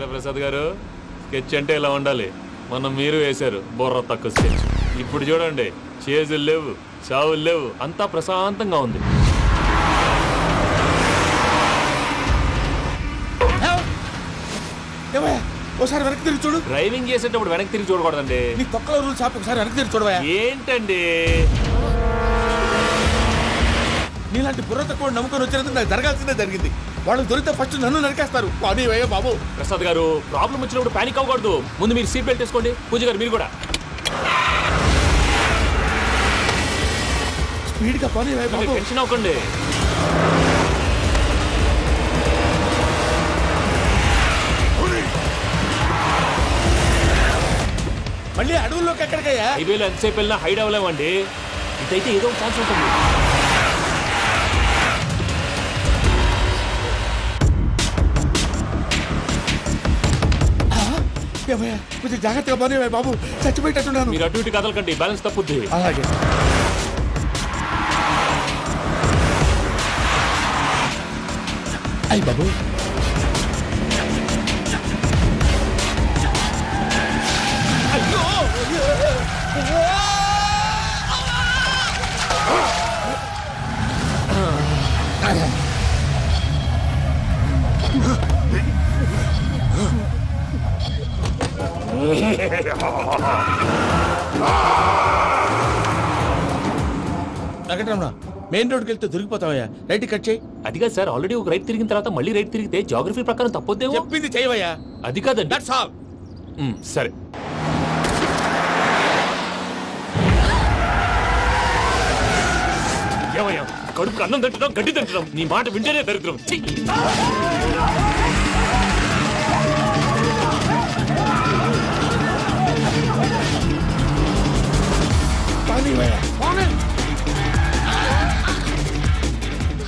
చూసారా ప్రసాద్ గారు, స్కెచ్ అంటే ఇలా ఉండాలి. మొన్న మీరు వేశారు బుర్ర తక్కువ స్కెచ్. ఇప్పుడు చూడండి, చేజులు లేవు, చావులు లేవు, అంతా ప్రశాంతంగా ఉంది. ఒకసారి వెనక్కి తిరిగి చూడు. డ్రైవింగ్ చేసేటప్పుడు వెనక్కి తిరిగి చూడకూడదండి. నీ తొక్కలో రూల్స్ ఆపి ఒకసారి వెనక్కి తిరిగి చూడవా. ఏంటండి నీలాంటి బుర్ర తక్కువ నమ్ముకొని వచ్చినందుకు నాకు జరగాల్సిందే జరిగింది. వాళ్ళు దొరికితే ఫస్ట్ నన్ను నరికేస్తారు. కానీ వయ్యా బాబు. ప్రసాద్ గారు, ప్రాబ్లం వచ్చినప్పుడు పానిక్ అవ్వకూడదు. ముందు మీరు సీట్ బెల్ట్ వేసుకోండి. పూజ గారు మీరు కూడా స్పీడ్గా పని బాబు. టెన్షన్ అవ్వకండి. మళ్ళీ అడవుల్లోకి ఎక్కడికయ్యా? హైవేలో ఎంతసేపు వెళ్ళినా హైడ్ అవ్వలేమండి. ఇదైతే ఏదో ఒక ఛాన్స్ ఉంటుంది. కొంచెం జాగ్రత్తగా పని బాబు, చచ్చిపోయేటట్టున్నాను. మీరు అటు ఇటు కదలకండి, బ్యాలెన్స్ తప్పుద్ది. అలాగే. అయ్యి బాబు, వెంకటరమణ, మెయిన్ రోడ్కి వెళ్తే దొరికిపోతావయ్యా. రైట్ కట్ చేయి. అది కాదు సార్, ఆల్రెడీ ఒక రైట్ తిరిగిన తర్వాత మళ్ళీ రైట్ తిరిగితే జాగ్రఫీ ప్రకారం తప్పొద్దేమో. చెప్పింది చేయవయ్యా. అది కాదండి. That's all. సరే. ఏమయ్యా, కడుపుకు అన్నం తింటున్నాం, గడ్డి తింటున్నాం, నీ మాట వింటేనే దరిద్రం.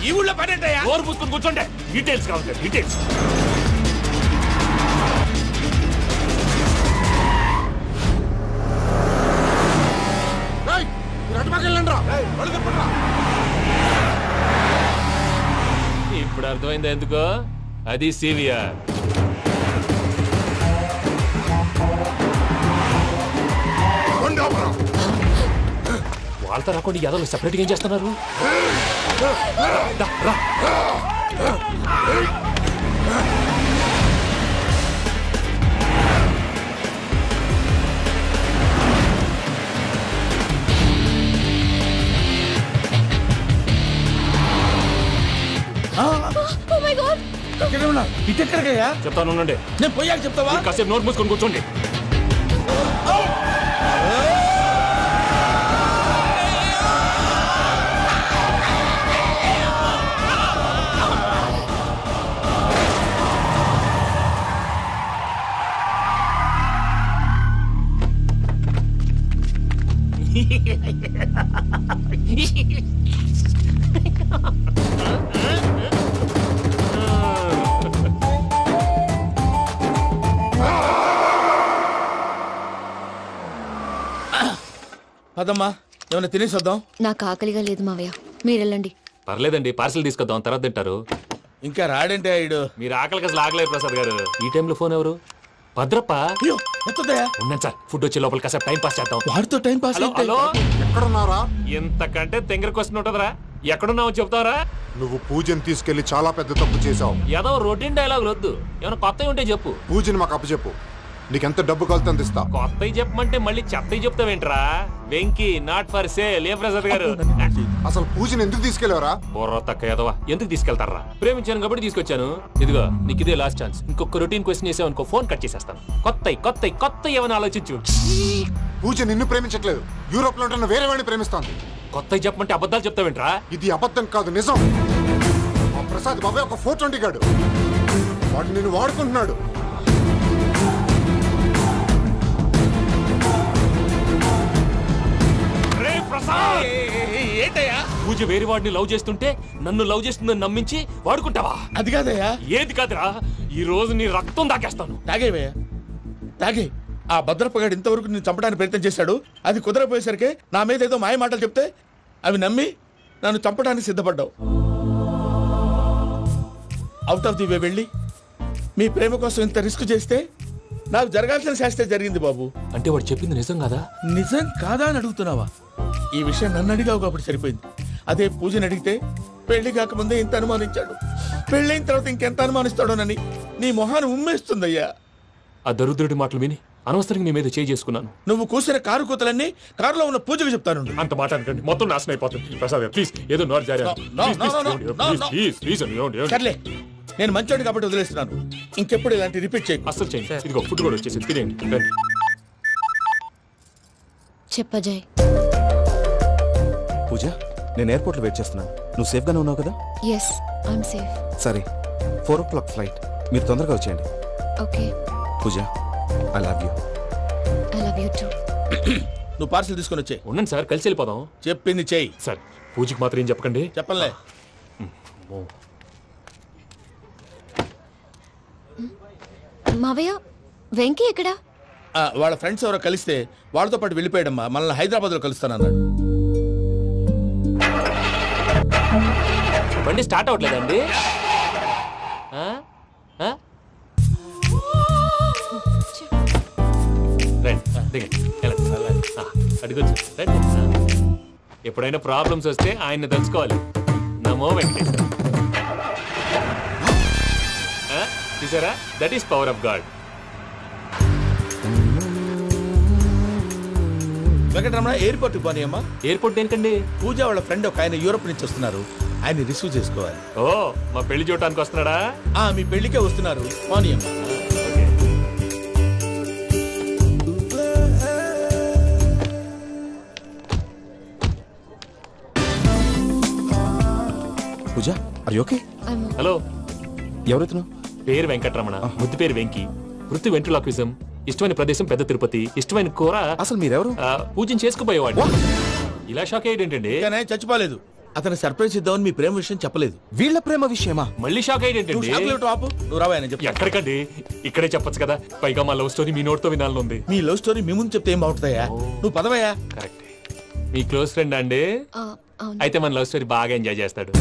ఈ ఊళ్ళో పని ఏంటయ్యా? ఓరు పుస్తకం కూర్చోండి, డీటెయిల్స్ కావాలి, డీటెయిల్స్. ఇప్పుడు అర్థమైంది ఎందుకో. అది సివిఆర్. వాళ్ళతో రాకుండా యాదవ్ సెపరేట్గా ఏం చేస్తున్నారు? ఇటెక్కడికయ్యా? చెప్తాను ఉండండి. నేను పోయాక చెప్తావా? కాసేపు నోట్ మూసుకొని కూర్చోండి. అదమ్మా, ఏమైనా తినేసి వద్దాం. నాకు ఆకలిగా లేదు మావయ్య, మీరు వెళ్ళండి. పర్లేదండి, పార్సిల్ తీసుకొద్దాం, తర్వాత తింటారు. ఇంకా రాడంటే ఆయుడు. మీరు ఆకలికి అసలు ఆగలేదు ప్రసాద్ గారు. ఈ టైంలో ఫోన్ ఎవరు? భద్రప్ప. అయ్యో, ఎత్తదయ్యా. ఉన్నాను సార్, ఫుడ్ వచ్చే లోపల కాసేపు టైం పాస్ చేద్దాం. వాడితో టైం పాస్. హలో హలో, ఎక్కడున్నారా? ఎంతకంటే తెంగర క్వశ్చన్ ఉంటుందిరా. ఎక్కడున్నావు చెప్తావరా? నువ్వు పూజని తీసుకెళ్లి చాలా పెద్ద తప్పు చేశావు. ఏదో రొటీన్ డైలాగ్ వద్దు, ఏమైనా కొత్తవి ఉంటే చెప్పు. పూజని మాకు అప్పచెప్పు, నీకెంత డబ్బు కలితే అందిస్తా. కొత్తవి చెప్పమంటే మళ్ళీ చెత్తవి చెప్తావేంట్రా? Venky not for sale. ఏ ప్రసాద్ గారు, అసలు పూజని ఎందుకు తీసుకెళ్లేవరా? బుర్ర తక్క ఏదవా, ఎందుకు తీసుకెళ్తారా? ప్రేమించాను కాబట్టి తీసుకొచ్చాను. ఇదిగో నీకు ఇదే లాస్ట్ ఛాన్స్. ఇంకొక రొటీన్ క్వశ్చన్ చేసావు అనుకో, ఫోన్ కట్ చేసేస్తాను. కొత్త ఏమైనా ఆలోచించు. పూజ నిన్ను ప్రేమించట్లేదు, యూరోప్ లో ఉంటున్న వేరే వాడిని ప్రేమిస్తాంది. కొత్తవి చెప్పమంటే అబద్ధాలు చెప్తావేంట్రా? ఇది అబద్ధం కాదు, నిజం. మా ప్రసాద్ బాబాయ్ ఒక 420 గాడు, వాడు నిన్ను వాడుకుంటున్నాడు. ఏంటయ్యా? పూజ వేరే వాడిని లవ్ చేస్తుంటే నన్ను లవ్ చేస్తుందని నమ్మించి వాడుకుంటావా? అది కాదయ్యా. ఏది కాదురా, ఈ రోజు నీ రక్తం దాకేస్తాను. తాగేవయ్యా, తాగే. ఆ భద్రప్పగాడు ఇంతవరకు నేను చంపడానికి ప్రయత్నం చేశాడు. అది కుదరపోయేసరికి నా మీద ఏదో మాయ మాటలు చెప్తే అవి నమ్మి నన్ను చంపడానికి సిద్ధపడ్డావు. అవుట్ ఆఫ్ ది వే వెళ్ళి మీ ప్రేమ కోసం ఇంత రిస్క్ చేస్తే నాకు జరగాల్సిన శాస్త్రే జరిగింది బాబు. అంటే వాడు చెప్పింది నిజం కదా? నిజం కాదా అని అడుగుతున్నావా? ఈ విషయం నన్ను అడిగావు కాబట్టి సరిపోయింది. అదే పూజని అడిగితే పెళ్లి కాకముందే ఇంత అనుమానించాడు, పెళ్ళైన తర్వాత ఇంకెంత అనుమానిస్తాడోనని నీ మొహాన్ని ఉమ్మేస్తుందయ్యా. ఆ దరిద్రుడి మాటలు విని అనవసరంగా మీ మీద చేయి చేసుకున్నాను. నువ్వు కూసిన కారు కూతలన్నీ కారులో ఉన్న పూజకు చెప్తాను. అంత మాట అనకండి, మొత్తం నాశనం అయిపోతుంది. ప్రసాద్ ప్లీజ్ ఏదో నోరు జారీ. సర్లే, నేను మంచోడు కాబట్టి వదిలేస్తున్నాను. ఇంకెప్పుడు ఇలాంటి రిపీట్ చేయి. అసలు చేయండి. ఇదిగో ఫుడ్ కూడా వచ్చేసి తినేయండి. రండి. చెప్పజాయ్. పూజ, నేను ఎయిర్పోర్ట్లో వెయిట్ చేస్తున్నాను. నువ్వు సేఫ్గానే ఉన్నావు కదా? Yes, I'm safe. సరే, 4 o'clock ఫ్లైట్. మీరు తొందరగా వచ్చేయండి. Okay. Pooja, I love you. I love you too. నువ్వు పార్సల్ తీసుకొని వచ్చే. ఉండండి సార్, కలిసి వెళ్ళిపోదాం. చెప్పింది చెయ్యి. సార్ పూజకి మాత్రం ఏం చెప్పకండి. చెప్పలే. మావయ్య, వెంకీ ఎక్కడా? వాళ్ళ ఫ్రెండ్స్ ఎవరో కలిస్తే వాళ్ళతో పాటు వెళ్ళిపోయాడమ్మా. మనల్ని హైదరాబాద్లో కలుస్తానన్నాడు. బండి స్టార్ట్ అవ్వట్లేదండి. అడిగొచ్చు. ఎప్పుడైనా ప్రాబ్లమ్స్ వస్తే ఆయన్ని తెలుసుకోవాలి. నమో వెంకటేశ్వర. చూసారా, that is power of God. Venkataramana, ఎయిర్పోర్ట్కి పోనీ అమ్మా. ఎయిర్పోర్ట్ దేనికండి? పూజ వాళ్ళ ఫ్రెండ్ ఒక ఆయన యూరోప్ నుంచి వస్తున్నారు, ఆయన రిసీవ్ చేసుకోవాలి. ఓ, మా పెళ్లి చూడటానికి వస్తున్నాడా? మీ పెళ్లికే వస్తున్నారు. పోనీ అమ్మా. పూజ, ఆర్ యు ఓకే? హలో, ఎవరైతున్నా? పేరు వెంకటరమణ, ముద్దు పేరు వెంకి, వృత్తి వెంట్రులాక్విజం, ఇష్టమైన ప్రదేశం పెద్ద తిరుపతి, ఇష్టమైన కూర. అసలు మీరెవరు? పూజను చేసుకుపోయేవాడు. ఇలా షాక్ అయ్యేటండి. చచ్చిపోలేదు. అతను సర్ప్రైజ్ ఇద్దామని మీ ప్రేమ విషయం చెప్పలేదు. వీళ్ళ ప్రేమ విషయమా? మళ్ళీ షాక్ అయ్యేటండి. నువ్వు రావా అని చెప్పి. ఎక్కడికండి, ఇక్కడే చెప్పొచ్చు కదా. పైగా మా లవ్ స్టోరీ మీ నోట్తో వినాలని ఉంది. మీ లవ్ స్టోరీ మీ ముందు చెప్తే ఏం బాగుంటుందయ్యా? నువ్వు పదవయ్యా. కరెక్ట్. మీ క్లోజ్ ఫ్రెండ్ అండి? అయితే మన లవ్ స్టోరీ బాగా ఎంజాయ్ చేస్తాడు.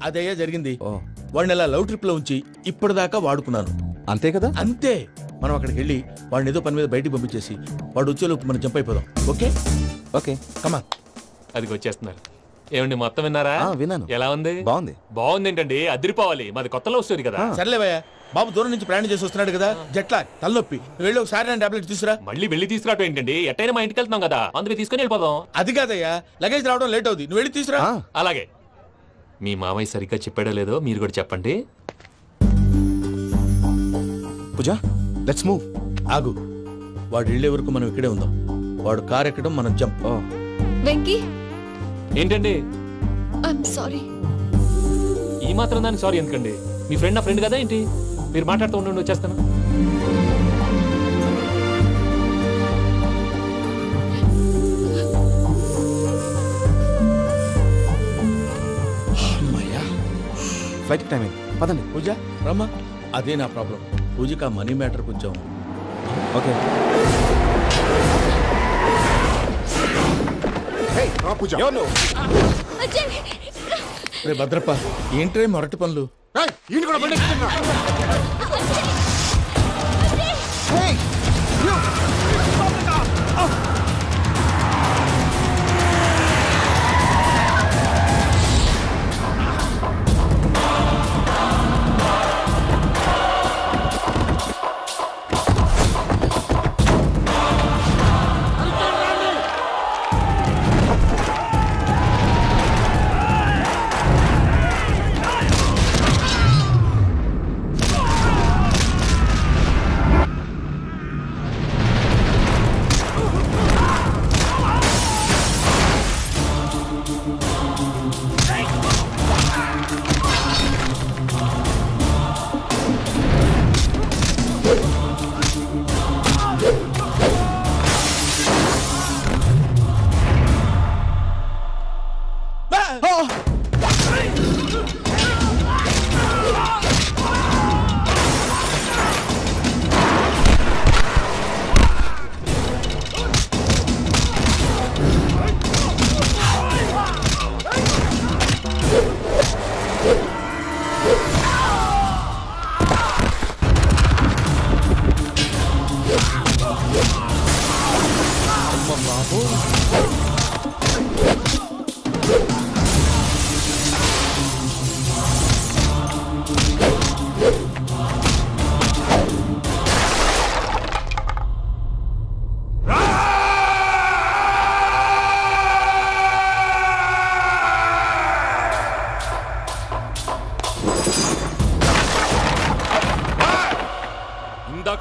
అదయ్యా జరిగింది. వాడిని అలా లవ్ ట్రిప్ లో ఉంచి ఇప్పటిదాకా వాడుకున్నాను. అంతే కదా? అంతే. మనం అక్కడికి వెళ్ళి వాడిని ఏదో పని మీద బయటికి పంపించేసి వాడు వచ్చేలోపు మనం జంప్ అయిపోదాం. ఓకే ఓకే, కమా. అది వచ్చేస్తున్నారు. ఏమండి, మొత్తం విన్నారా? విన్నాను. ఎలా ఉంది? బాగుంది. బాగుంది ఏంటండి, అదిరిపోవాలి. మాది కొత్త లవ్ స్టోరీ కదా. సర్లేవయ్యా, బాబు దూరం నుంచి ప్రయాణం చేసి వస్తున్నాడు కదా, జట్లా తలనొప్పి. వెళ్ళి ఒకసారి నేను టాబ్లెట్ తీసుకురా. మళ్ళీ వెళ్ళి తీసుకురావటం ఏంటండి? ఎట్టైనా మా ఇంటికి వెళ్తున్నాం కదా, అందుకే తీసుకొని వెళ్ళిపోదాం. అది కాదయ్యా, లగేజ్ రావడం లేట్ అవుతుంది. నువ్వు వెళ్ళి తీసుకురా. అలాగే. మీ మామయ్య సరిగ్గా చెప్పాడో లేదో మీరు కూడా చెప్పండి. పూజ, లెట్స్ మూవ్. ఆగు, వాడు వెళ్ళే వరకు మనం ఇక్కడే ఉందాం. వాడు కార్ ఎక్కడం, మనం జంప్. వెంకీ, ఏంటండి? I'm sorry. ఈ మాత్రం దానికి సారీ ఎందుకండి? మీ ఫ్రెండ్ నా ఫ్రెండ్ కదా ఏంటి? మీరు మాట్లాడుతూ ఉండండి, వచ్చేస్తాను. ఫ్లైట్ టైం అయింది, పదండి. పూజ రమ్మా. అదే నా ప్రాబ్లం. పూజకి ఆ మనీ మ్యాటర్ కొంచెం. ఓకే. రే భద్రప్ప, ఏంట్రే మొరటి పనులు?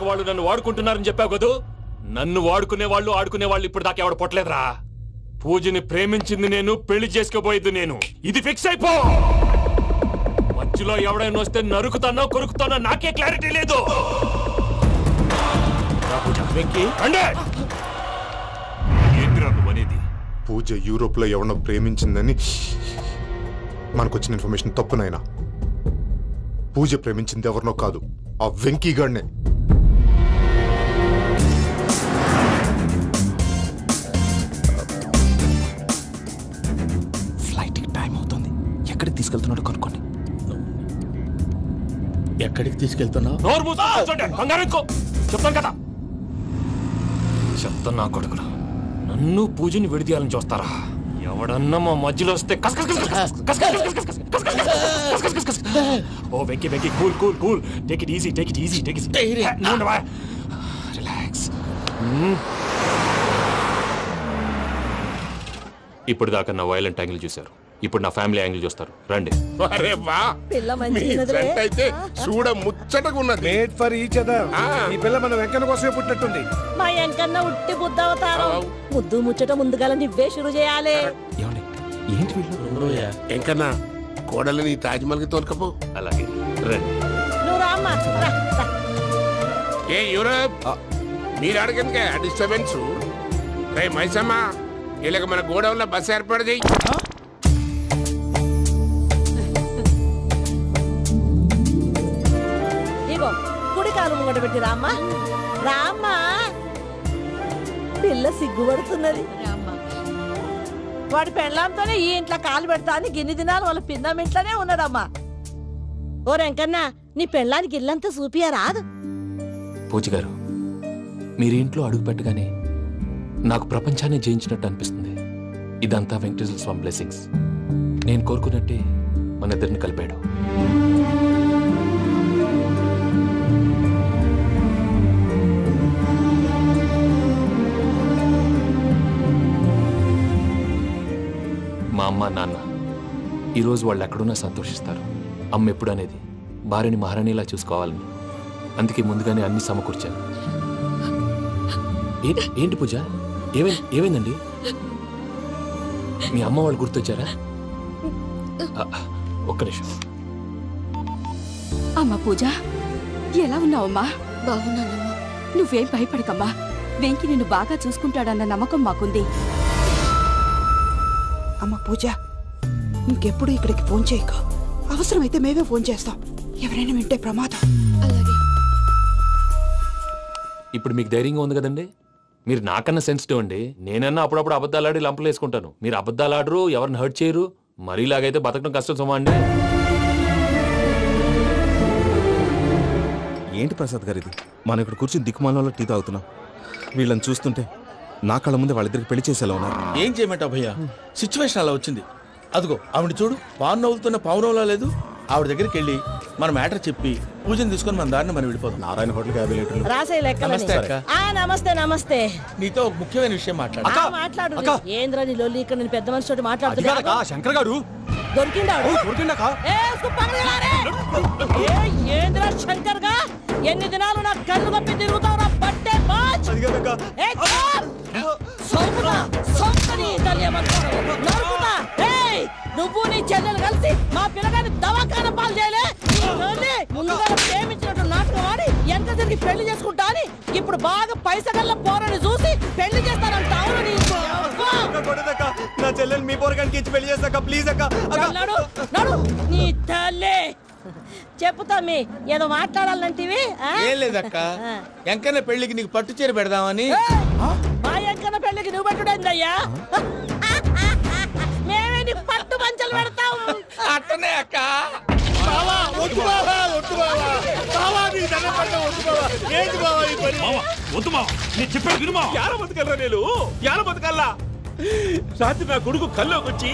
వాళ్ళు నన్ను వాడుకుంటున్నారని చెప్పావు కదూ. నన్ను వాడుకునే వాళ్ళు ఆడుకునే వాళ్ళు ఇప్పుడు దాకా ఎవడు పొట్టలేదురా. పూజని ప్రేమించింది నేను, పెళ్లి చేసుకోబోయేది నేను. ఇది ఫిక్స్ అయిపో. మధ్యలో ఎవడైనా వస్తే నరుకుతానో కొరుకుతానో నాకే క్లారిటీ లేదు. ఏంటిరా నువ్వనేది? పూజ యూరోప్ లో ఎవరినో ప్రేమించిందని మనకొచ్చిన ఇన్ఫర్మేషన్ తప్పునైనా. పూజ ప్రేమించింది ఎవరినో కాదు, ఆ వెంకీ గాడినే. ఫ్లైట్ కి టైం అవుతుంది. ఎక్కడికి తీసుకెళ్తున్నాడో కనుక్కోండి. ఎక్కడికి తీసుకెళ్తున్నావు? చెప్తాను కదా. చెప్తాను నా కొడుకులు. నన్ను పూజని విడిదీయాలని చూస్తారా? ఎవడన్నా మా మధ్యలో వస్తే ఓ Venky Venky cool cool cool. Take it easy, take it easy, take it relax. ఇప్పుడు దాకా నా వైలెంట్ యాంగిల్ చూశారు, ఇప్పుడు నా ఫ్యామిలీ యాంగిల్ చూస్తారు. రండి. అయితే చూడ ముచ్చటగా ఉన్నది. Made for each other. ఈ పిల్ల మన వెంకన్న కోసమే పుట్టినట్టుంది. మా వెంకన్న ఉట్టి బుద్ధవతారం. ముద్దు ముచ్చట ముందుగా నువ్వే షురు చేయాలి. ఏంటి వీళ్ళు? ఎంకన్నా కోడలని తాజ్మహల్ కి తోలుకపో. అలాగే రండి. నువ్వు రామ్మా. ఏ యూరోప్ మీరు అడగందుకే డిస్టర్బెన్స్. రే మైసమ్మ, ఇలాగ మన గోడౌన్లో బస్సు ఏర్పాటు చేయి. ఇగో కుడి కాలు ముంగట పెట్టి రామ్మా. రామ్మా, పిల్ల సిగ్గుపడుతున్నది. వాడి పెళ్ళాంతోనే ఈ ఇంట్లో కాలు పెడతా అని గిన్ని దినాలు వాళ్ళ పిన్నం ఇంట్లోనే ఉన్నాడమ్మా. ఓ వెంకన్న, నీ పెళ్ళానికి ఇల్లంతా చూపియా రాదు? పూజ గారు, మీరు ఇంట్లో అడుగు పెట్టగానే నాకు ప్రపంచాన్ని జయించినట్టు అనిపిస్తుంది. ఇదంతా వెంకటేశ్వర స్వామి బ్లెస్సింగ్స్. నేను కోరుకున్నట్టే మన ఇద్దరిని కలిపాడు. మా అమ్మ నాన్న ఈరోజు వాళ్ళు ఎక్కడున్నా సంతోషిస్తారు. అమ్మ ఎప్పుడు అనేది భార్యని మహారాణిలా చూసుకోవాలని. అందుకే ముందుగానే అన్ని సమకూర్చాను. ఏంటి పూజ, ఏమైందండి? మీ అమ్మ వాళ్ళు గుర్తొచ్చారా? ఒక్క నిమిషం. అమ్మా పూజ, ఎలా ఉన్నావమ్మా? బాగున్నానమ్మా. నువ్వేం భయపడకమ్మా. వెంకి నిన్ను బాగా చూసుకుంటాడన్న నమ్మకం మాకుంది. అమ్మ పూజ, ఇంకెప్పుడు ఇక్కడికి ఫోన్ చేయకు. అవసరమైతే మేమే ఫోన్ చేస్తాం. ఎవరైనా వింటే ప్రమాదం. అలాగే. ఇప్పుడు మీకు ధైర్యంగా ఉంది కదండి. మీరు నాకన్నా సెన్సిటివ్ అండి. నేనన్నా అప్పుడప్పుడు అబద్ధాలాడి లంపలు వేసుకుంటాను. మీరు అబద్ధాలాడరు, ఎవరిని హర్ట్ చేయరు. మరీలాగైతే బతకడం కష్టం సుమా అండి. ఏంటి ప్రసాద్ గారు ఇది? మనం ఇక్కడ కూర్చుని దిక్కుమాలలో టీ తాగుతున్నాం. వీళ్ళని చూస్తుంటే నా కళ్ళ ముందే వాళ్ళిద్దరికి పెళ్లి చేసేలా ఉన్నారు. ఏం చేయమంటావు భయ్యా, సిచ్యువేషన్ అలా వచ్చింది. అదిగో ఆవిడ చూడు, పాను నవ్వుతున్న పావునవ్వులా లేదు. ఆవిడ దగ్గరికి వెళ్ళి మన మ్యాటర్ చెప్పి పూజను తీసుకొని మన దారిని మనం వెళ్ళిపోతాం. నారాయణ హోటల్కి 50 లీటర్లు. రాసే లెక్కలని. నమస్తే అక్క. నమస్తే నమస్తే. నీతో ఒక ముఖ్యమైన విషయం మాట్లాడు. మాట్లాడు. ఏంద్రా నీ లొల్లి? ఇక్కడ నేను పెద్ద మనిషితో మాట్లాడుతున్నా. శంకర్ గారు దొరికిందాడు. ఏంద్రా శంకర్ గా? ఎన్ని దినాలు నా కళ్ళు కప్పి తిరుగుతావురా పట్టే బాచ్. నువ్వు నీ చెల్లెలు కలిసి మా పిల్లగాని దవాఖాన పాలు చేయలే. ముందుగా ప్రేమించినట్టు నాటకం ఆడి ఎంత తిరిగి పెళ్లి చేసుకుంటా అని ఇప్పుడు బాగా పైసగల్ల పోరని చూసి పెళ్లి చేస్తానంట. నా చెల్లెలు మీ పోరగానికి ఇచ్చి పెళ్లి చేస్తాక ప్లీజ్ అక్క. నడు నీ తల్లి. చెప్పుతా మీ ఏదో మాట్లాడాలంటివి. ఏం లేదక్క, ఎంకన్న పెళ్లికి నీకు పట్టు చీర పెడదామని. మా ఎంకన్న పెళ్లికి నువ్వు పెట్టుడైందయ్యా? మేమే నీ పట్టు పంచలు పెడతాం. అట్టనే అక్క. రాత్రి నా కొడుకు కల్లోకి వచ్చి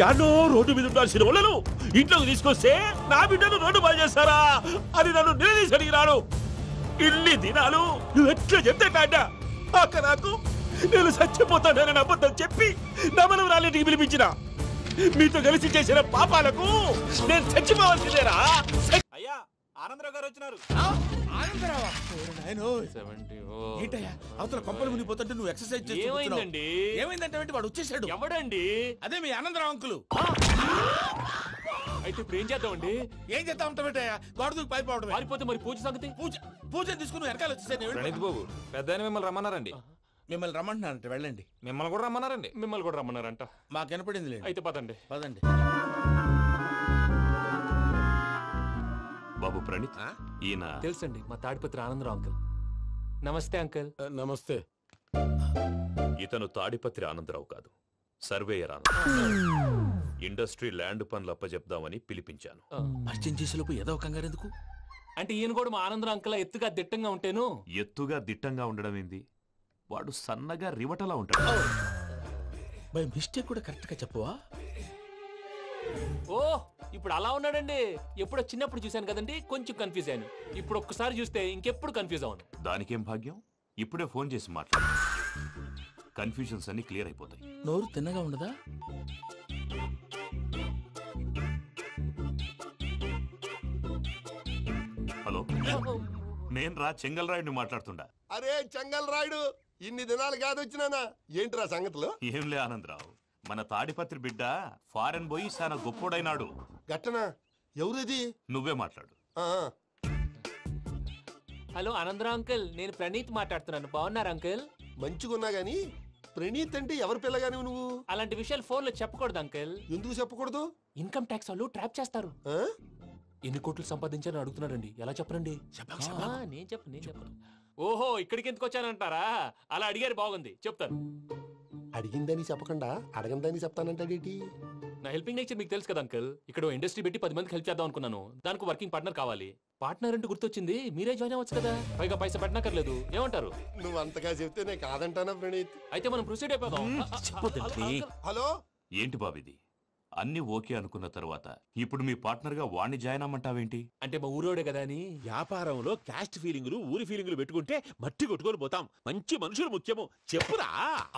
యాడో రోడ్డు మీద ఉండాల్సిన వాళ్ళను ఇంట్లోకి తీసుకొస్తే నా బిడ్డను రోడ్డు బాగా చేస్తారా అని నన్ను నిలదీసి అడిగినాడు. ఇన్ని దినాలు నువ్వు ఎట్లా చెప్తే కాట అక్క నాకు నేను చచ్చిపోతానని అబద్ధం చెప్పి నమ్మనం రాలేటికి పిలిపించిన. మీతో కలిసి చేసిన పాపాలకు నేను చచ్చిపోవాల్సిందేరా? అయ్యా ఆనందరావు గారు వచ్చినారు. ఆనందరావా? ఓరి నాయనో. ఏంటయ్యా అవతల కొంపలు మునిగిపోతుంటే నువ్వు ఎక్సర్సైజ్ చేస్తూ ఏమైందండి? ఏమైందంటే వాడు వచ్చేసాడు. ఎవడండి? అదే మీ ఆనందరావు అంకులు. అయితే ఇప్పుడు ఏం చేద్దామండి? ఏం చేస్తా ఉంటావేటయ్యా? గోడ దూకి పైపోవడం. పారిపోతే మరి పూజ సంగతి? పూజ తీసుకుని వెనకాల వచ్చేసాను. ప్రణీత్ బాబు పెద్ద మిమ్మల్ని రమ్మన్నారండి. మిమ్మల్ని రమ్మంటున్నారంట, వెళ్ళండి. మిమ్మల్ని కూడా రమ్మన్నారండి. మిమ్మల్ని కూడా రమ్మన్నారంట. మాకు వినపడింది లేదు. అయితే పదండి. పదండి. బాబు ప్రణీత్, ఈయన తెలుసండి, మా తాడిపత్రి ఆనందరావు అంకుల్. నమస్తే అంకుల్. నమస్తే. ఇతను తాడిపత్రి ఆనందరావు కాదు, సర్వేయర్ ఆనందరావు. ఇండస్ట్రీ ల్యాండ్ పనులు అప్పచెప్దామని పిలిపించాను. పరిచయం చేసేలోపు ఏదో కంగారు ఎందుకు? అంటే ఈయన కూడా మా ఆనందరావు అంకుల్ ఎత్తుగా దిట్టంగా ఉంటాను. ఎత్తుగా దిట్టంగా ఉండడం ఏంది? వాడు సన్నగా రివటలా ఉంటాడు. బై మిస్టేక్ కూడా కరెక్ట్ గా చెప్పవా? ఓ ఇప్పుడు అలా ఉన్నాడండి. ఎప్పుడో చిన్నప్పుడు చూశాను కదండి, కొంచెం కన్ఫ్యూజ్ అయ్యాను. ఇప్పుడు ఒక్కసారి చూస్తే ఇంకెప్పుడు కన్ఫ్యూజ్ అవ్వను. దానికేం భాగ్యం, ఇప్పుడే ఫోన్ చేసి మాట్లాడు. కన్ఫ్యూజన్స్ అన్ని క్లియర్ అయిపోతాయి. నోరు తిన్నగా ఉండదా? హలో, నేను రా చెంగల్ రాయుడిని మాట్లాడుతుండా. అరే చెంగల్ రాయుడు, ఇన్ని దినాలు కాదు వచ్చినానా? ఏంట్రా సంగతులు? ఏంలే ఆనందరావు, మన తాడిపత్రి బిడ్డ ఫారెన్ పోయి చాలా గొప్పోడైనాడు. గట్టనా? ఎవరిది? నువ్వే మాట్లాడు. హలో ఆనందరావు అంకుల్, నేను ప్రణీత్ మాట్లాడుతున్నాను. బాగున్నారు అంకుల్? మంచిగున్నా గాని ప్రణీత్ అంటే ఎవరి పిల్లగాని నువ్వు? అలాంటి విషయాలు ఫోన్ లో చెప్పకూడదు అంకుల్. ఎందుకు చెప్పకూడదు? ఇన్కమ్ ట్యాక్స్ వాళ్ళు ట్రాప్ చేస్తారు. ఎన్ని కోట్లు సంపాదించారని అడుగుతున్నారండి. ఎలా చెప్పరండి? నేను చెప్పను. ఓహో, ఇక్కడికి ఎందుకు వచ్చానంటారా? అలా అడిగారు, బాగుంది, చెప్తాను. అడిగిందని చెప్పకుండా అడగందని చెప్తానంటాడేటి? నా హెల్పింగ్ నేచర్ మీకు తెలుసు కదా అంకుల్. ఇక్కడ ఇండస్ట్రీ పెట్టి 10 మందికి హెల్ప్ చేద్దాం అనుకున్నాను. దానికి వర్కింగ్ పార్ట్నర్ కావాలి. పార్ట్నర్ అంటే గుర్తొచ్చింది, మీరే జాయిన్ అవ్వచ్చు కదా. పైగా పైసా పెట్టనక్కర్లేదు. ఏమంటారు? నువ్వు అంతగా చెప్తే నేను కాదంటానా ప్రణీత్? అయితే మనం ప్రొసీడ్ అయిపోదాం. హలో, ఏంటి బాబిది? అన్ని ఓకే అనుకున్న తర్వాత ఇప్పుడు మీ పార్ట్నర్ గా వాణ్ణి జాయిన్ అమ్మంటావేంటి? అంటే మా ఊరోడే కదా అని. వ్యాపారంలో క్యాస్ట్ ఫీలింగులు, ఊరి ఫీలింగులు పెట్టుకుంటే మట్టి కొట్టుకొని పోతాం. మంచి మనుషులు ముఖ్యము. చెప్పురా.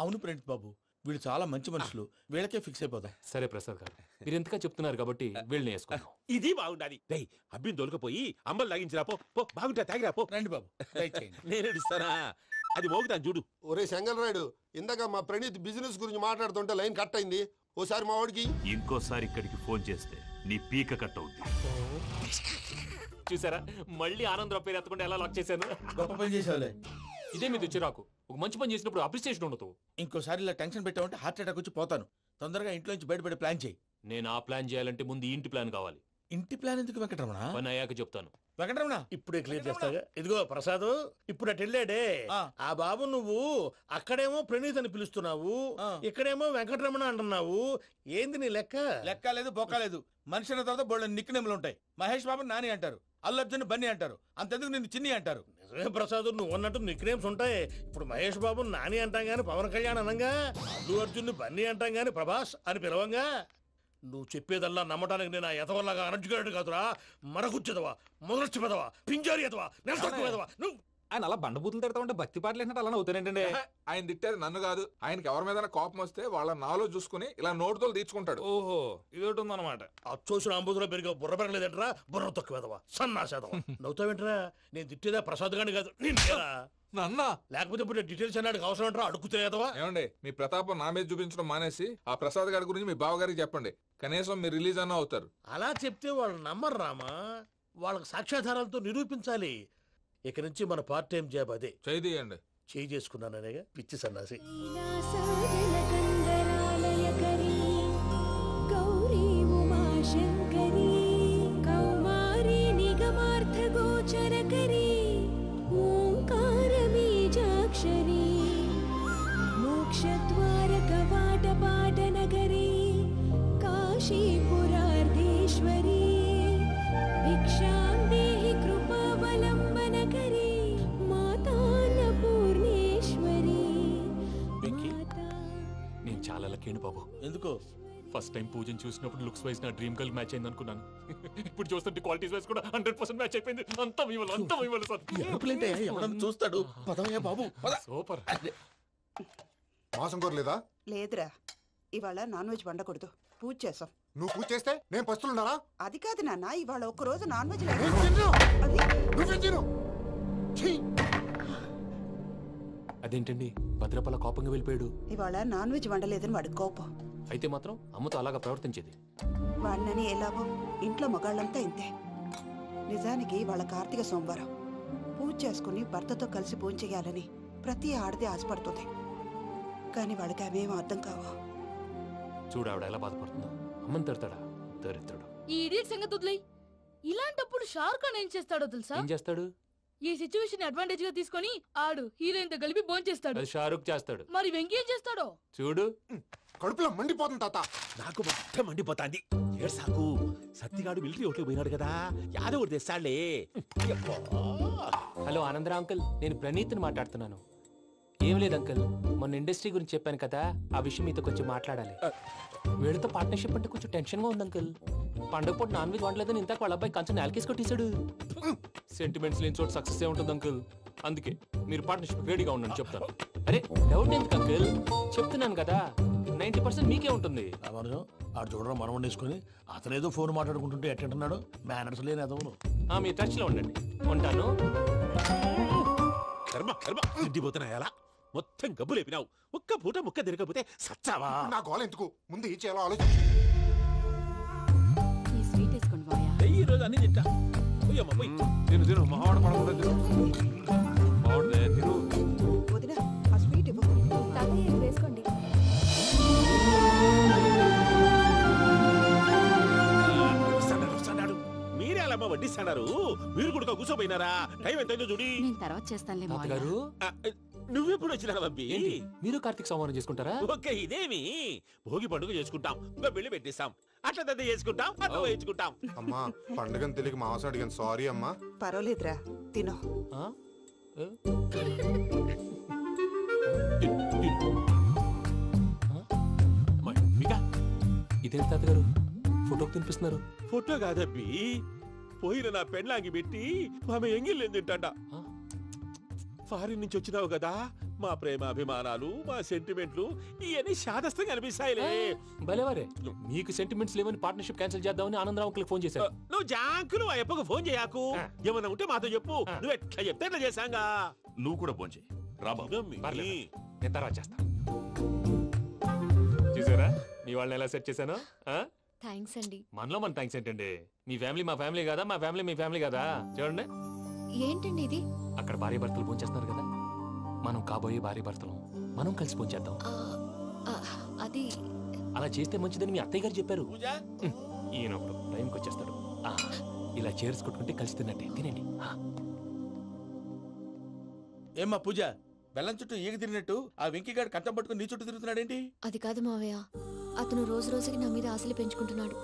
అవును ప్రణీత్ బాబు, వీళ్ళు చాలా మంచి మనుషులు. వీళ్ళకే ఫిక్స్ అయిపోదాం. సరే ప్రసాద్ గారు, మీరు ఎంతగా చెప్తున్నారు కాబట్టి వీళ్ళని వేసుకుందాం. ఇది బాగుండాలి. డై అబ్బిని దొలకపోయి అంబలు లాగించిరా పో. బాగుంటా తాగిరా పో. రండి బాబు, నేను ఇస్తానా? అది మోగుతాను చూడు. ఒరే చెంగల్ రాయుడు, ఇందాక మా ప్రణీత్ బిజినెస్ గురించి మాట్లాడుతుంటే లైన్ కట్ అయింది. ఓసారి మా వాడికి ఇంకోసారి ఇక్కడికి ఫోన్ చేస్తే నీ పీక కట్ అవుద్ది. చూసారా, మళ్ళీ ఆనందరావు పేరు ఎత్తకుండా ఎలా లాక్ చేశాను. గొప్ప పని చేసేవాళ్ళే. ఇదే మీ చిరాకు. ఒక మంచి పని చేసినప్పుడు అప్రిసియేషన్ ఉండదు. ఇంకోసారి ఇలా టెన్షన్ పెట్టామంటే హార్ట్ అటాక్ వచ్చి పోతాను. తొందరగా ఇంట్లో నుంచి బయటపడే ప్లాన్ చేయి. నేను ఆ ప్లాన్ చేయాలంటే ముందు ఈ ఇంటి ప్లాన్ కావాలి. ఇంటి ప్లాన్ ఎందుకు వెంకటరమణ? పని అయ్యాక చెప్తాను. వెంకటరమణ ఇప్పుడే క్లియర్ చేస్తాగా. ఇదిగో ప్రసాద్, ఇప్పుడు అటు వెళ్ళాడే ఆ బాబు, నువ్వు అక్కడేమో ప్రణీత్ అని పిలుస్తున్నావు, ఇక్కడేమో వెంకటరమణ అంటున్నావు. ఏంది నీ లెక్క? లెక్క లేదు, బొక్క లేదు. మనిషి అన్న తర్వాత బోళ్ళ నిక్నెములు ఉంటాయి. మహేష్ బాబు నాని అంటారు, అల్లు అర్జున్ బన్నీ అంటారు, అంతెందుకు నిన్ను చిన్ని అంటారు. నిజమే ప్రసాద్, నువ్వు అన్నట్టు నిక్నేమ్స్ ఉంటాయి. ఇప్పుడు మహేష్ బాబు నాని అంటాం గాని పవన్ కళ్యాణ్ అనంగా, అల్లు అర్జున్ బన్నీ అంటాం గాని ప్రభాస్ అని పిలవంగా. నువ్వు చెప్పేదల్లా నమ్మటానికి నేను ఎతవల్లాగా అనర్జుకేటెడ్ కాదురా. మరగుచ్చదవా, మొదలచ్చి పెదవా, పింజారి ఎదవా, నెలసొక్కుదవా. నువ్వు ఆయన అలా బండబూతులు తిడతా ఉంటే భక్తి పాటలు ఏంటంటే అలా అవుతానంటే. ఆయన తిట్టేది నన్ను కాదు, ఆయనకి ఎవరి మీద కోపం వస్తే వాళ్ళ నాలో చూసుకుని ఇలా నోటుతో తీర్చుకుంటాడు. ఓహో, ఇదొకటి ఉందన్నమాట. అచ్చోసిన అంబుధులో పెరిగా బుర్ర పెరగలేదంటరా. బుర్ర తొక్కువేదవా, సన్నాసేదవా. నవ్వుతావేంట్రా? నేను తిట్టేదా ప్రసాద్ గాని కాదు, నన్నా. లేకపోతే ఇప్పుడు డీటెయిల్స్ అన్నాడు అవసరం అంటారా? అడుగుతాయేదవా. ఏమండి, మీ ప్రతాపం నా మీద చూపించడం మానేసి ఆ ప్రసాద్ గారి గురించి మీ బావగారికి చెప్పండి. కనీసం మీరు రిలీజ్ అన్న అవుతారు. అలా చెప్తే వాళ్ళు నమ్మరు రామా. వాళ్ళకి సాక్ష్యాధారాలతో నిరూపించాలి. ఇక నుంచి మన పార్ట్ టైం జాబ్ అదే. చేయండి. చేయి చేసుకున్నాననేగా పిచ్చి సన్నాసి. గౌరీ ఉమాశంకరీ కౌమారీ నిగమార్థగోచరకరీ ఓంకార బీజాక్షరీ మోక్షద్వార కవాట పాటనగరీ కాశీపురార్ధేశ్వరీ భిక్షాం దేహి కృపావలంబనకరీ మాతాన్నపూర్ణేశ్వరీ. నేను చాలా లక్కీని బాబు. ఎందుకో? ఫస్ట్ టైం పూజను చూసినప్పుడు లుక్స్ వైజ్ నా డ్రీమ్ గర్ల్ మ్యాచ్ అయింది అనుకున్నాను. ఇప్పుడు చూస్తుంటే క్వాలిటీస్ వైజ్ కూడా 100% మ్యాచ్ అయిపోయింది. అంతా ఇవ్వాలి సార్. ఎవడన్నా చూస్తాడు. పదవయ్యా బాబు, సూపర్. మాసం కోరలేదా? లేదురా, ఇవాళ నాన్ వెజ్ వండకూడదు. పూజ చేసాం. నువ్వు పూజ చేస్తే నేను పస్తులున్నారా? అది కాదు నాన్న, ఇవాళ ఒక్క రోజు నాన్ వెజ్ అదేంటండి భద్రపల కోపంగా వెళ్ళిపోయాడు? ఇవాళ నాన్ వెజ్ వండలేదని వాడి కోపం. అయితే మాత్రం అమ్మతో అలాగా ప్రవర్తించేది. వాడినని ఎలాగో ఇంట్లో మగాళ్ళంతా ఇంతే. నిజానికి వాళ్ళ కార్తీక సోమవారం పూజ చేసుకుని భర్తతో కలిసి పూజ చేయాలని ప్రతి ఆడది ఆశపడుతుంది. కానీ వాళ్ళకి అవేం అర్థం కావు. చూడు ఆవిడ ఎలా బాధపడుతుందో. అమ్మని తిడతాడా దరిద్రుడు. ఈ ఇడియట్ సంగతి వదిలేయ్. ఇలాంటప్పుడు షారుఖ్ ఖాన్ ఏం చేస్తాడో తెలుసా? ఏం చేస్తాడు? ఈ సిచ్యువేషన్ అడ్వాంటేజ్ గా తీసుకొని ఆడు హీరోయిన్ తో కలిపి బోన్ చేస్తాడు. అది షారుఖ్ చేస్తాడు. మరి వెంకీ ఏం చేస్తాడో చూడు. కడుపులో మండిపోతుంది తాత. నాకు మొత్తం మండిపోతాంది. ఏడు సాకు సత్తిగాడు మిలిటరీ ఓట్లు పోయినాడు కదా, యాదవ్ తెస్తాడులే. హలో ఆనందరా అంకుల్, నేను ప్రణీత్ని మాట్లాడుతున్నాను. ఏం లేదు అంకుల్, మొన్న ఇండస్ట్రీ గురించి చెప్పాను కదా, ఆ విషయం మీతో కొంచెం మాట్లాడాలి. వీడితో పార్ట్నర్షిప్ అంటే కొంచెం టెన్షన్ గా ఉంది అంకుల్. పండుగ పూట నాన్ వెజ్ వండలేదని ఇంతకు వాళ్ళ అబ్బాయి కంచెం నేలకేసి కొట్టేశాడు. సెంటిమెంట్స్ లేని చోట సక్సెస్ ఏ ఉంటుంది అంకుల్. అందుకే మీరు పార్ట్నర్షిప్ రెడీగా ఉండండి చెప్తాను. అరే డౌట్ ఎందుకు అంకుల్, చెప్తున్నాను కదా 90% మీకే ఉంటుంది. ఆడు చూడడం మనం వండేసుకుని అతనేదో ఫోన్ మాట్లాడుకుంటుంటే ఎట్టంటున్నాడు. మేనర్స్ లేని అదవును. మీ టచ్ లో ఉండండి. ఉంటాను. కర్మ కర్మ తిండిపోతున్నాయా? మొత్తం గబ్బు లేపినావు. ఒక్క పూట ముక్క తిరగకపోతే సచ్చావా? నా గోల ఎందుకు, ముందు ఈ చేయాలో ఆలోచించు. ఈ స్వీట్ వేసుకోండి బాయా. ఈ రోజు అన్ని తింటా. తిను తిను, మావాడ పడకుండా తిను. మావాడే తిను. వదిన ఆ స్వీట్ ఇవ్వు. వేసుకోండి. మీరే అలా వడ్డిస్తాడారు. మీరు కూడా కూర్చోపోయినారా? టైం ఎంతైందో చూడి. నేను తర్వాత చేస్తానులే మావయ్య. గారు నువ్వెప్పుడు వచ్చినా అబ్బి? మీరు కార్తీక్ సంహారం చేసుకుంటారా? ఓకే, ఇదేమి భోగి పండుగ చేసుకుంటాం, ఇంకా పెళ్లి పెట్టేస్తాం, అట్లా దద్ద చేసుకుంటాం, అట్లా వేయించుకుంటాం. అమ్మా పండుగని తెలియక మావస అడిగాను, సారీ అమ్మా. పర్వాలేదురా, తినో. ఇదేంటి తాతగారు ఫోటోకి తినిపిస్తున్నారు? ఫోటో కాదబ్బి, పోయిన నా పెళ్ళాంగి పెట్టి ఆమె ఎంగిల్లేం తింటాడ. ఫారిన్ నుంచి వచ్చినావు కదా, మా ప్రేమ అభిమానాలు, మా సెంటిమెంట్లు ఇవన్నీ శాదస్తంగా అనిపిస్తాయిలే. భలేవారే, మీకు సెంటిమెంట్స్ లేవని పార్ట్నర్షిప్ క్యాన్సిల్ చేద్దామని ఆనందరావు అంకుల్ ఫోన్ చేశారు. నువ్వు జాంకులు ఆ ఎప్పకు ఫోన్ చేయకు. ఏమన్నా ఉంటే మాతో చెప్పు. నువ్వు ఎట్లా చెప్తే ఎట్లా చేశాంగా. నువ్వు కూడా ఫోన్ చేయి. నేను తర్వాత చేస్తాను. చూసారా మీ వాళ్ళని ఎలా సెట్ చేశాను? థ్యాంక్స్ అండి. మనలో మన థ్యాంక్స్ ఏంటండి? మీ ఫ్యామిలీ మా ఫ్యామిలీ కదా, మా ఫ్యామిలీ మీ ఫ్యామిలీ కదా. చూడండి ఏంటండి ఇది? అక్కడ భార్య భర్తలు పోంచేస్తున్నారు కదా, మనం కాబోయే భార్య భర్తలు మనం కలిసి పోంచేద్దాం. అది అలా చేస్తే మంచిదని మీ అత్తయ్య గారు చెప్పారు. ఈయన ఒకడు టైంకి వచ్చేస్తాడు. ఇలా చేర్స్ కొట్టుకుంటే కలిసి తిన్నట్టే. తినండి. ఏమ్మా పూజ, బెల్లం చుట్టూ ఈగ తిరిగినట్టు ఆ వెంకీగాడు కంటం పట్టుకుని నీ చుట్టూ తిరుగుతున్నాడేంటి? అది కాదు మావయ్య, అతను రోజు రోజుకి నా మీద ఆశలు పెంచుకుంటున్నాడు.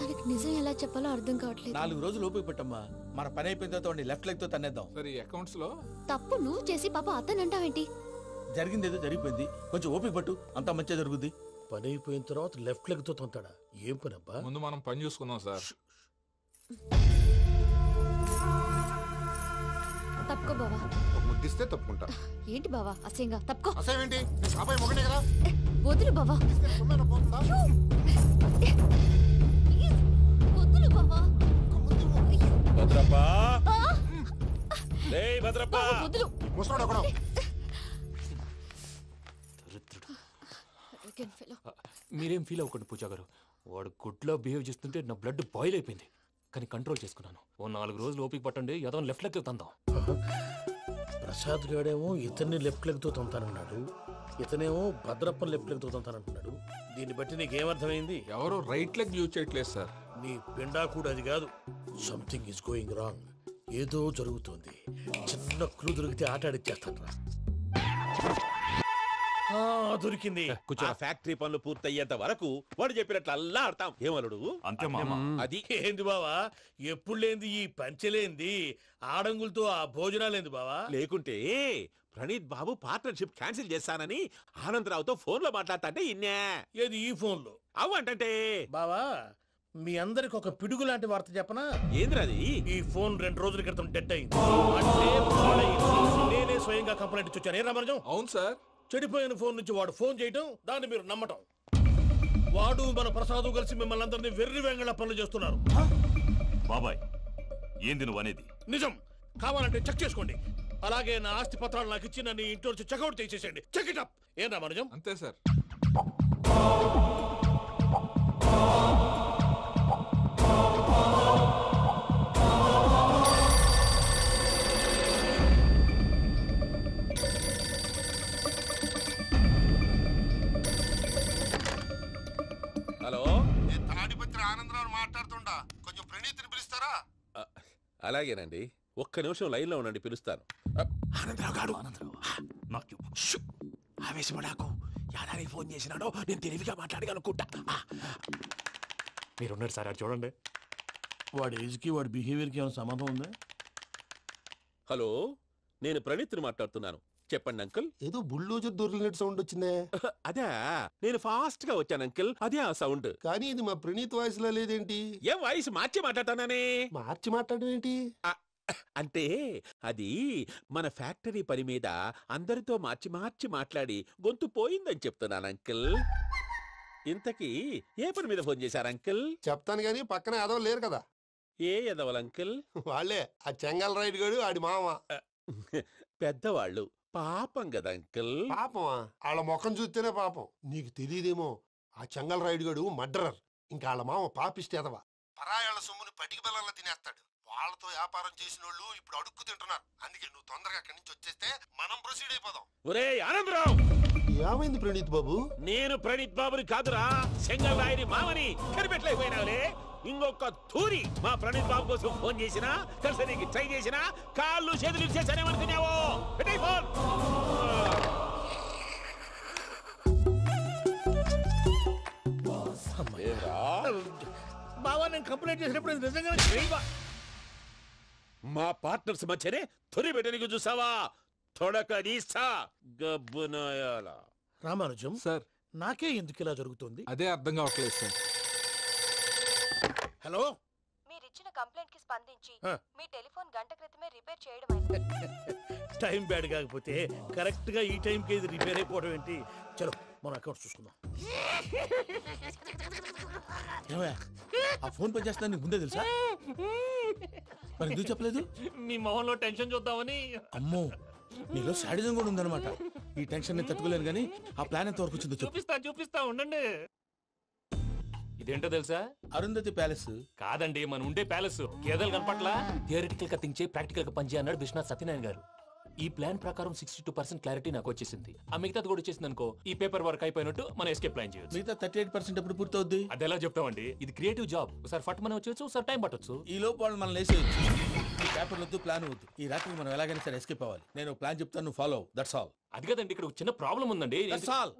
తనకి నిజం ఎలా చెప్పాలో అర్థం కావట్లేదు. 4 రోజులు ఓపిక పట్టమ్మా, మన పని అయిపోయిన తర్వాత లెఫ్ట్ లెగ్ తో తన్నేద్దాం. సరే అకౌంట్స్ లో తప్పు నువ్వు చేసి పాప అతను అంటావేంటి? జరిగింది ఏదో జరిగిపోయింది, కొంచెం ఓపిక పట్టు, అంతా మంచిగా జరుగుద్ది. పని అయిపోయిన తర్వాత లెఫ్ట్ లెగ్ తో తొంతాడా? ఏం పని అబ్బా? ముందు మనం పని చూసుకుందాం సార్. తప్పుకో బావా. ఒక ముద్దిస్తే తప్పుకుంటా. ఏంటి బావా అసహ్యంగా? తప్పుకో. అసహ్యం ఏంటి? నేను కాబోయే మొగనే కదా. వదులు బావా. వదులు బావా. భద్రప్పా, లేయ్ భద్రప్పా. వదులు. ముసలోడు ఒకడు. మీరేం ఫీల్ అవ్వకండి పూజా గారు. వాడు గుడ్లో బిహేవ్ చేస్తుంటే నా బ్లడ్ బాయిల్ అయిపోయింది, కానీ కంట్రోల్ చేసుకున్నాను. ఓ 4 రోజులు ఓపిక పట్టండి, ఏదో లెఫ్ట్ లెగ్ తందాం. ప్రసాద్ గాడేమో ఇతన్ని లెఫ్ట్ లెగ్ తో తొంతానన్నాడు, ఇతనేమో భద్రప్పని లెఫ్ట్ లెగ్ తో తొంతానంటున్నాడు. దీన్ని బట్టి నీకేమర్థమైంది? ఎవరు రైట్ లెగ్ యూజ్ చేయట్లేదు సార్. నీ పిండా కూడా అది కాదు. Something is going wrong. ఏదో జరుగుతుంది. చిన్న క్లూ దొరికితే ఆట ఆడిచ్చేస్తాను రా. దొరికింది. ఆ ఫ్యాక్టరీ పనులు పూర్తయ్యేంత వరకు వాడు చెప్పినట్లు అల్లా ఆడతాం. ఏమలుడు అంతే మామ. అది ఏంది బావా, ఎప్పుడు లేంది ఈ పంచలేంది, ఆడంగులతో ఆ భోజనాలేంది బావా? లేకుంటే ప్రణీత్ బాబు పార్ట్నర్షిప్ క్యాన్సిల్ చేస్తానని ఆనందరావుతో ఫోన్ లో మాట్లాడతాంటే ఇన్నే. ఏది ఈ ఫోన్ లో? అవ్వంటే బావా, మీ అందరికి ఒక పిడుగు లాంటి వార్త చెప్పనా? ఏంద్రది? ఈ ఫోన్ 2 రోజుల క్రితం డెడ్ అయింది. అంటే నేనే స్వయంగా కంప్లైంట్ ఇచ్చాను. ఏ రామరాజం? అవును సార్. చెడిపోయిన ఫోన్ నుంచి వాడు ఫోన్ చేయటం, దాన్ని మీరు నమ్మటం. వాడు మన ప్రసాదు కలిసి మిమ్మల్ని అందరినీ వెర్రి వెంగళ పనులు చేస్తున్నారు. బాబాయ్ ఏంది నువ్వు అనేది? నిజం. కావాలంటే చెక్ చేసుకోండి. అలాగే నా ఆస్తి పత్రాలు నాకు ఇచ్చి నన్ను ఇంట్లో నుంచి చెక్అౌట్ చేసేసేయండి. Check it up. ఏం రామానుజం? అంతే సార్. హలో, నేను తాడిపత్రి ఆనందరావు మాట్లాడుతుండా. కొంచెం ప్రణీతిని పిలుస్తారా? అలాగేనండి. ఒక్క నిమిషం లైన్లో ఉండండి, పిలుస్తాను. ఆనందరావు గాడు ఆవేశపడాకు. యాదానికి ఫోన్ చేసినాడో నేను తెలివిగా మాట్లాడగలనుకుంటా. మీరున్నారు సార్, అది చూడండి. వాడి ఏజ్కి వాడి బిహేవియర్కి ఏమైనా సంబంధం ఉందా? హలో, నేను ప్రణీత్ని మాట్లాడుతున్నాను. చెప్పండి అంకుల్. ఏదో బుల్డోజర్ దొరికినట్టు సౌండ్ వచ్చిందే. అదే, నేను ఫాస్ట్ గా వచ్చాను అంకుల్. అదే ఆ సౌండ్. కానీ ఇది మా ప్రణీత్ వాయిస్ లో లేదేంటి? ఏం వాయిస్ మార్చి మాట్లాడతానని? మార్చి మాట్లాడడం ఏంటి? అంటే అది మన ఫ్యాక్టరీ పని మీద అందరితో మార్చి మార్చి మాట్లాడి గొంతు పోయిందని చెప్తున్నాను అంకుల్. ఇంతకీ ఏ పని మీద ఫోన్ చేశారు అంకుల్? చెప్తాను గానీ పక్కన ఎదవ లేరు కదా. ఏ ఎదవలు అంకుల్? వాళ్ళే ఆ చెంగల్ రైడ్ గడు ఆడి మామ. పెద్దవాళ్ళు. పాపం కదా అంకుల్. పాపమా? వాళ్ళ ముఖం చూస్తేనే పాపం. నీకు తెలియదేమో, ఆ చెంగల్ రైడ్ గడు మర్డరర్. ఇంకా వాళ్ళ మామ పాపిస్తేదవా. పరాయాళ్ళ సొమ్ముని పటికి బెల్లంలో తినేస్తాడు. వాళ్ళతో వ్యాపారం చేసిన వాళ్ళు ఇప్పుడు అడుక్కు తింటున్నారు. అందుకే నువ్వు తొందరగా అక్కడి నుంచి వచ్చేస్తే మనం ప్రొసీడ్ అయిపోదాం. ఒరే ఆనందరావు! ఏమైంది ప్రణీత్ బాబు? నేను ప్రణీత్ బాబుని కాదురా, సెంగల్ రాయని మామని. కనిపెట్టలేకపోయినావులే. ఇంకొక తూరి మా ప్రణీత్ బాబు కోసం ఫోన్ చేసినా, కలిసి ట్రై చేసినా కాళ్ళు చేతులు ఇచ్చేసానేమనుకున్నావో. పెట్టేయ్ ఫోన్. బావా, నేను కంప్లైంట్ చేసినప్పుడు ఇది నిజంగానే మా పార్ట్నర్స్ మధ్యనే తొలి పెట్టడానికి చూసావా? తొడక నీస్తా గబ్బునాయాల. రామానుజం సార్, నాకే ఎందుకు ఇలా జరుగుతుంది? అదే అర్థం కావట్లేదు సార్. హలో, మీరిచ్చిన కంప్లైంట్ కి స్పందించి మీ టెలిఫోన్ గంట క్రితమే రిపేర్ చేయడం టైం బ్యాడ్ కాకపోతే కరెక్ట్ గా ఈ టైం కి ఇది రిపేర్ అయిపోవడం ఏంటి? చలో మన అకౌంట్ చూసుకుందాం. ఆ ఫోన్ పని చేస్తున్నా నీకు ముందే తెలుసా? మరి ఎందుకు చెప్పలేదు? మీ మొహంలో టెన్షన్ చూద్దామని. అమ్మో, నీలో శాడిజం కూడా ఉందన్నమాట. ఈ టెన్షన్ నేను తట్టుకోలేను కానీ ఆ ప్లాన్ ఎంత వరకు వచ్చిందో చూపిస్తా ఉండండి. ఇదేంటో తెలుసా? అరుంధతి ప్యాలెస్ కాదండి, మన ఉండే ప్యాలెస్. గేదెలు కనపట్లా? థియరిటికల్ గా థింక్ చేయి, ప్రాక్టికల్ గా పనిచేయ అన్నాడు విశ్వనాథ్ సత్యనారాయణ గారు. ఈ ప్లాన్ ప్రకారం 62% క్లారిటీ నాకు వచ్చేసింది. ఆ మిగతాది కూడా వచ్చేసింది అనుకో, ఈ పేపర్ వర్క్ అయిపోయినట్టు మనం ఎస్కేప్ ప్లాన్ చేయొచ్చు. మిగతా 38% ఎప్పుడు పూర్తవుద్ది? అది ఎలా చెప్తామండి? ఇది క్రియేటివ్ జాబ్. ఒకసారి ఫట్ మనం వచ్చేయచ్చు, ఒకసారి టైం పట్టొచ్చు. ఈ లోపు వాళ్ళు మనం లేసేయచ్చు. ఈ పేపర్ వద్దు, ప్లాన్ వద్దు. ఈ రాత్రికి మనం ఎలాగైనా సరే ఎస్కేప్ అవ్వాలి. నేను ప్లాన్ చెప్తాను, నువ్వు ఫాలో. That's all. అది కదండి, ఇక్కడ చిన్న ప్రాబ్లం ఉందండి. That's all.